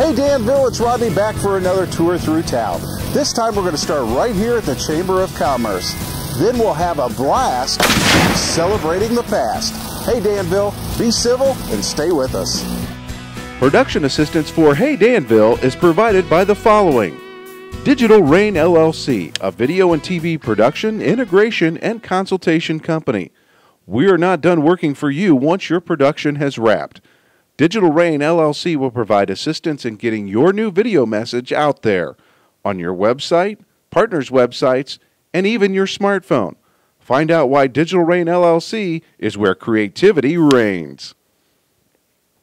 Hey Danville, it's Rodney back for another tour through town. This time we're going to start right here at the Chamber of Commerce. Then we'll have a blast celebrating the past. Hey Danville, be civil and stay with us. Production assistance for Hey Danville is provided by the following: Digital Rain LLC, a video and TV production, integration, and consultation company. We are not done working for you once your production has wrapped. Digital Rain LLC will provide assistance in getting your new video message out there on your website, partners' websites, and even your smartphone. Find out why Digital Rain LLC is where creativity reigns.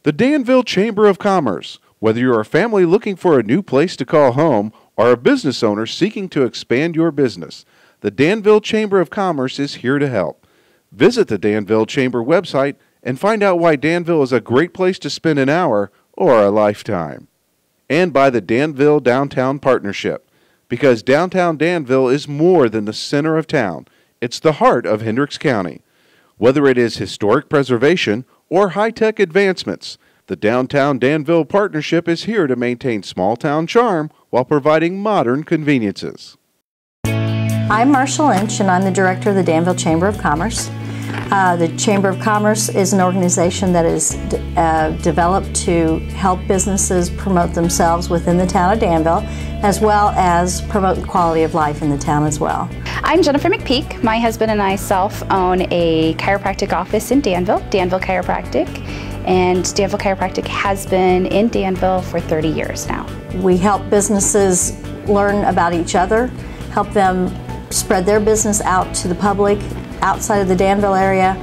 The Danville Chamber of Commerce. Whether you're a family looking for a new place to call home or a business owner seeking to expand your business, the Danville Chamber of Commerce is here to help. Visit the Danville Chamber website and find out why Danville is a great place to spend an hour or a lifetime. And by the Danville Downtown Partnership, because downtown Danville is more than the center of town. It's the heart of Hendricks County. Whether it is historic preservation or high-tech advancements, the Downtown Danville Partnership is here to maintain small-town charm while providing modern conveniences. I'm Marcia Lynch, and I'm the director of the Danville Chamber of Commerce. The Chamber of Commerce is an organization that is developed to help businesses promote themselves within the town of Danville, as well as promote the quality of life in the town as well. I'm Jennifer McPeak. My husband and I own a chiropractic office in Danville, Danville Chiropractic, and Danville Chiropractic has been in Danville for 30 years now. We help businesses learn about each other, help them spread their business out to the public outside of the Danville area.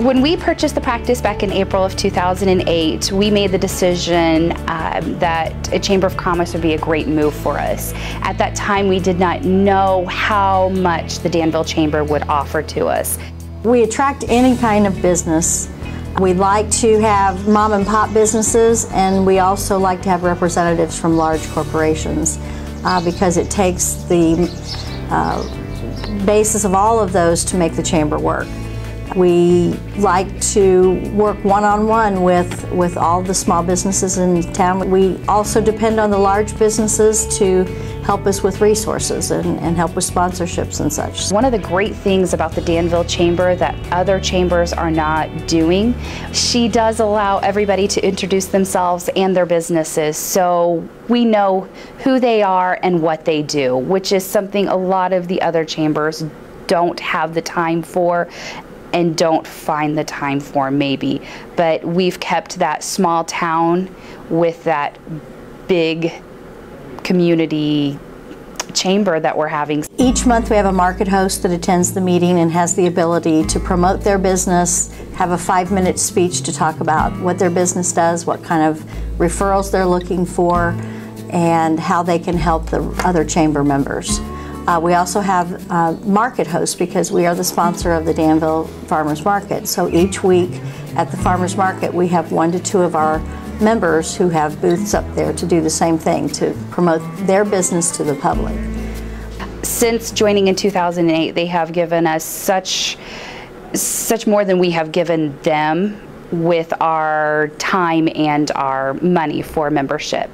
When we purchased the practice back in April of 2008, we made the decision that a Chamber of Commerce would be a great move for us. At that time, we did not know how much the Danville Chamber would offer to us. We attract any kind of business. We like to have mom and pop businesses, and we also like to have representatives from large corporations because it takes the basis of all of those to make the chamber work. We like to work one-on-one with all the small businesses in town. We also depend on the large businesses to help us with resources and help with sponsorships and such. One of the great things about the Danville Chamber that other chambers are not doing, she does allow everybody to introduce themselves and their businesses, so we know who they are and what they do, which is something a lot of the other chambers don't have the time for and don't find the time for, maybe. But we've kept that small town with that big community chamber that we're having. Each month we have a market host that attends the meeting and has the ability to promote their business, have a 5-minute speech to talk about what their business does, what kind of referrals they're looking for, and how they can help the other chamber members. We also have market hosts because we are the sponsor of the Danville Farmers Market. So each week at the Farmers Market we have 1 to 2 of our members who have booths up there to do the same thing, to promote their business to the public. Since joining in 2008, they have given us such more than we have given them with our time and our money for membership.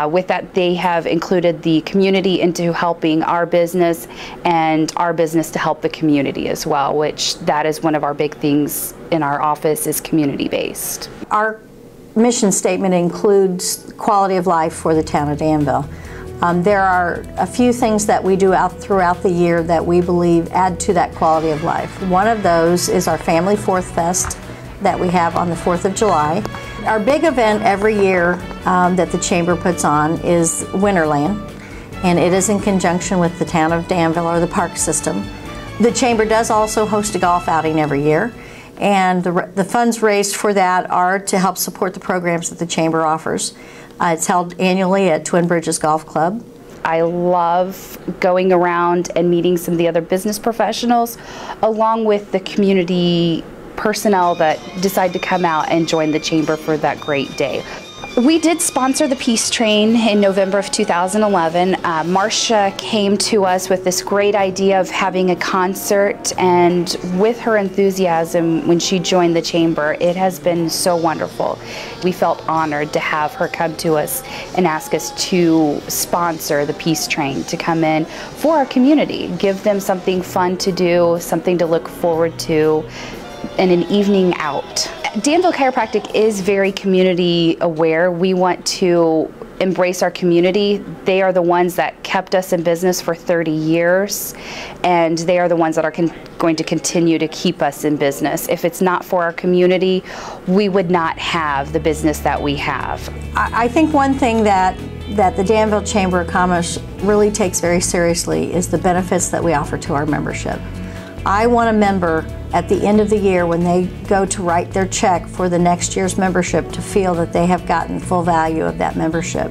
With that, they have included the community into helping our business and our business to help the community as well, which that is one of our big things in our office, is community-based. Our mission statement includes quality of life for the town of Danville. There are a few things that we do throughout the year that we believe add to that quality of life. One of those is our Family Fourth Fest that we have on the 4th of July. Our big event every year that the Chamber puts on is Winterland, and it is in conjunction with the town of Danville, or the park system. The Chamber does also host a golf outing every year, and the funds raised for that are to help support the programs that the Chamber offers. It's held annually at Twin Bridges Golf Club. I love going around and meeting some of the other business professionals, along with the community personnel that decide to come out and join the Chamber for that great day. We did sponsor the Peace Train in November of 2011. Marcia came to us with this great idea of having a concert, and with her enthusiasm when she joined the Chamber, it has been so wonderful. We felt honored to have her come to us and ask us to sponsor the Peace Train, to come in for our community, give them something fun to do, something to look forward to, and an evening out. Danville Chiropractic is very community aware. We want to embrace our community. They are the ones that kept us in business for 30 years, and they are the ones that are going to continue to keep us in business. If it's not for our community, we would not have the business that we have. I think one thing that the Danville Chamber of Commerce really takes very seriously is the benefits that we offer to our membership. I want a member at the end of the year, when they go to write their check for the next year's membership, to feel that they have gotten full value of that membership.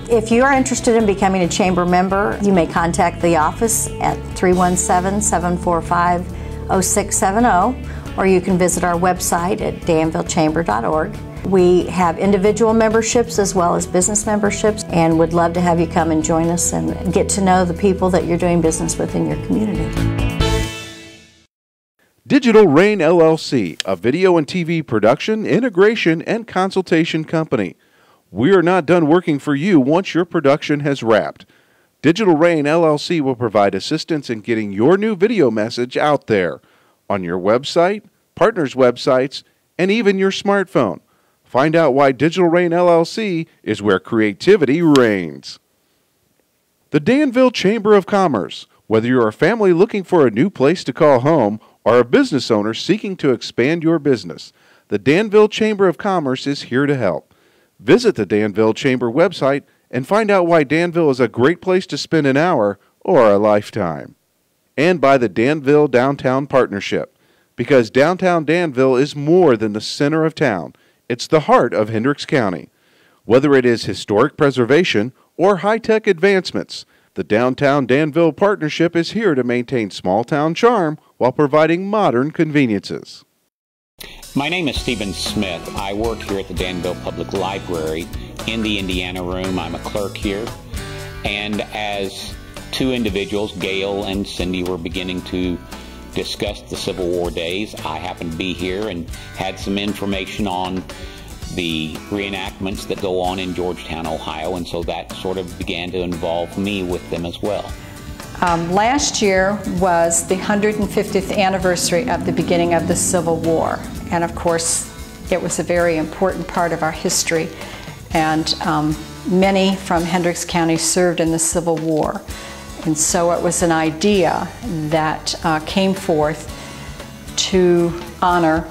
If you are interested in becoming a Chamber member, you may contact the office at 317-745-0670, or you can visit our website at danvillechamber.org. We have individual memberships as well as business memberships, and would love to have you come and join us and get to know the people that you're doing business with in your community. Digital Rain LLC, a video and TV production, integration, and consultation company. We are not done working for you once your production has wrapped. Digital Rain LLC will provide assistance in getting your new video message out there, on your website, partners' websites, and even your smartphone. Find out why Digital Rain LLC is where creativity reigns. The Danville Chamber of Commerce. Whether you're a family looking for a new place to call home, or a business owner seeking to expand your business, the Danville Chamber of Commerce is here to help. Visit the Danville Chamber website and find out why Danville is a great place to spend an hour or a lifetime. And by the Danville Downtown Partnership, because downtown Danville is more than the center of town. It's the heart of Hendricks County. Whether it is historic preservation or high-tech advancements, the Downtown Danville Partnership is here to maintain small-town charm while providing modern conveniences. My name is Stephen Smith. I work here at the Danville Public Library in the Indiana room. I'm a clerk here. And as two individuals, Gail and Cindy, were beginning to discuss the Civil War days, I happened to be here and had some information on the reenactments that go on in Georgetown, Ohio, and so that sort of began to involve me with them as well. Last year was the 150th anniversary of the beginning of the Civil War, and of course it was a very important part of our history, and many from Hendricks County served in the Civil War, and so it was an idea that came forth to honor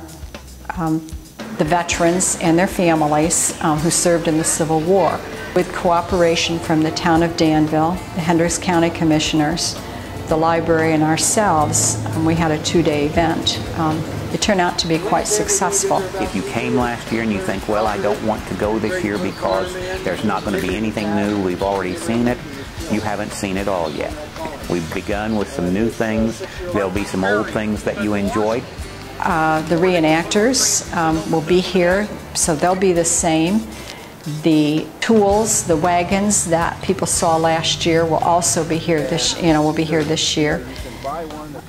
the veterans and their families who served in the Civil War. With cooperation from the town of Danville, the Hendricks County Commissioners, the library, and ourselves, we had a two-day event. It turned out to be quite successful. If you came last year and you think, well, I don't want to go this year because there's not going to be anything new, we've already seen it, you haven't seen it all yet. We've begun with some new things. There'll be some old things that you enjoyed. The reenactors will be here, so they'll be the same. The tools, the wagons that people saw last year will also be here this year.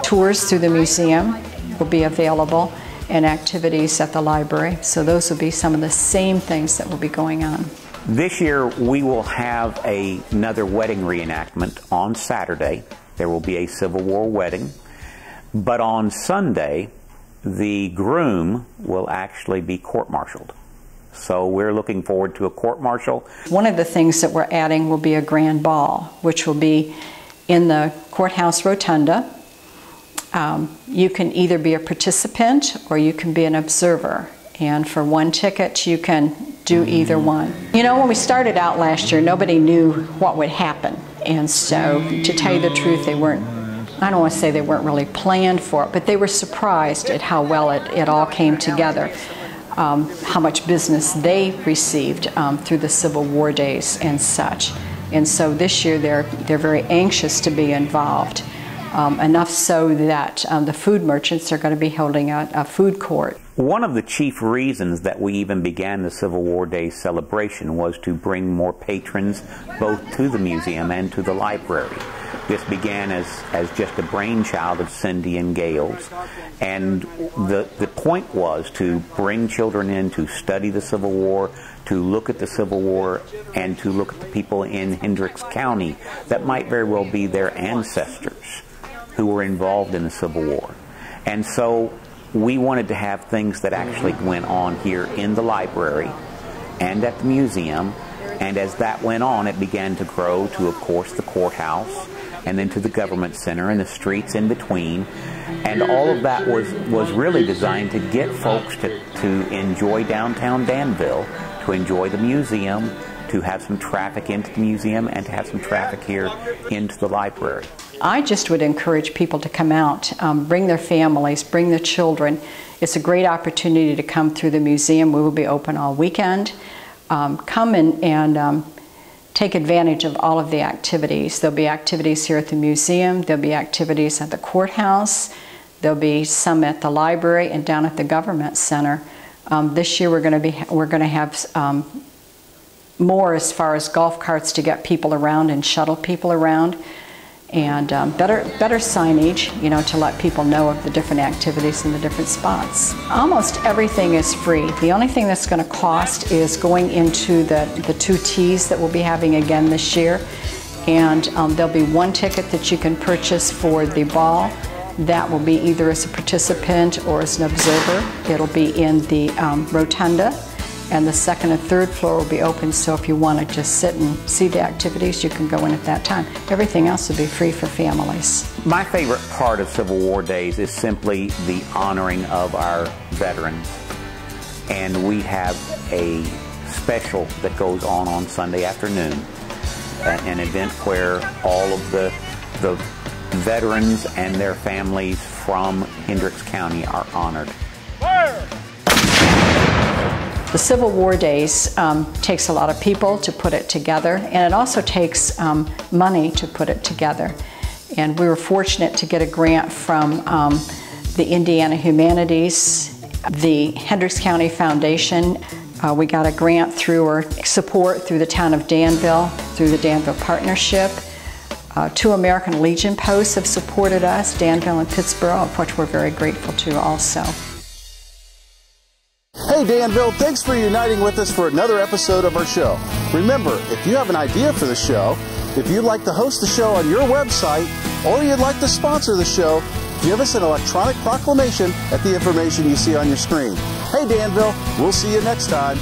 Tours through the museum will be available, and activities at the library. So those will be some of the same things that will be going on. This year we will have another wedding reenactment on Saturday. There will be a Civil War wedding. But on Sunday, the groom will actually be court-martialed. So we're looking forward to a court-martial. One of the things that we're adding will be a grand ball, which will be in the courthouse rotunda. You can either be a participant or you can be an observer. And for one ticket, you can do either one. You know, when we started out last year, nobody knew what would happen. And so, to tell you the truth, they weren't, I don't want to say they weren't really planned for it, but they were surprised at how well it all came together. How much business they received through the Civil War days and such. And so this year they're very anxious to be involved. enough so that the food merchants are going to be holding a food court. One of the chief reasons that we even began the Civil War Day celebration was to bring more patrons both to the museum and to the library. This began as just a brainchild of Cindy and Gail's, and the point was to bring children in to study the Civil War, to look at the Civil War, and to look at the people in Hendricks County that might very well be their ancestors who were involved in the Civil War. And so we wanted to have things that actually went on here in the library and at the museum, and as that went on, it began to grow to, of course, the courthouse, and then to the government center and the streets in between. And all of that was really designed to get folks to enjoy downtown Danville, to enjoy the museum, to have some traffic into the museum, and to have some traffic here into the library. I just would encourage people to come out, bring their families, bring their children. It's a great opportunity to come through the museum. We will be open all weekend. Come and take advantage of all of the activities. There'll be activities here at the museum, there'll be activities at the courthouse, there'll be some at the library and down at the government center. This year we're going to have more as far as golf carts to get people around and shuttle people around, and better signage, you know, to let people know of the different activities in the different spots. Almost everything is free. The only thing that's going to cost is going into the 2 teas that we'll be having again this year, and there'll be 1 ticket that you can purchase for the ball. That will be either as a participant or as an observer. It'll be in the rotunda, and the 2nd and 3rd floor will be open, so if you want to just sit and see the activities, you can go in at that time. Everything else will be free for families. My favorite part of Civil War Days is simply the honoring of our veterans. And we have a special that goes on Sunday afternoon, an event where all of the veterans and their families from Hendricks County are honored. The Civil War Days takes a lot of people to put it together, and it also takes money to put it together. And we were fortunate to get a grant from the Indiana Humanities, the Hendricks County Foundation. We got a grant through, or support through the town of Danville, through the Danville Partnership. 2 American Legion posts have supported us, Danville and Pittsburgh, of which we're very grateful to also. Hey Danville, thanks for uniting with us for another episode of our show. Remember, if you have an idea for the show, if you'd like to host the show on your website, or you'd like to sponsor the show, give us an electronic proclamation at the information you see on your screen. Hey Danville, we'll see you next time.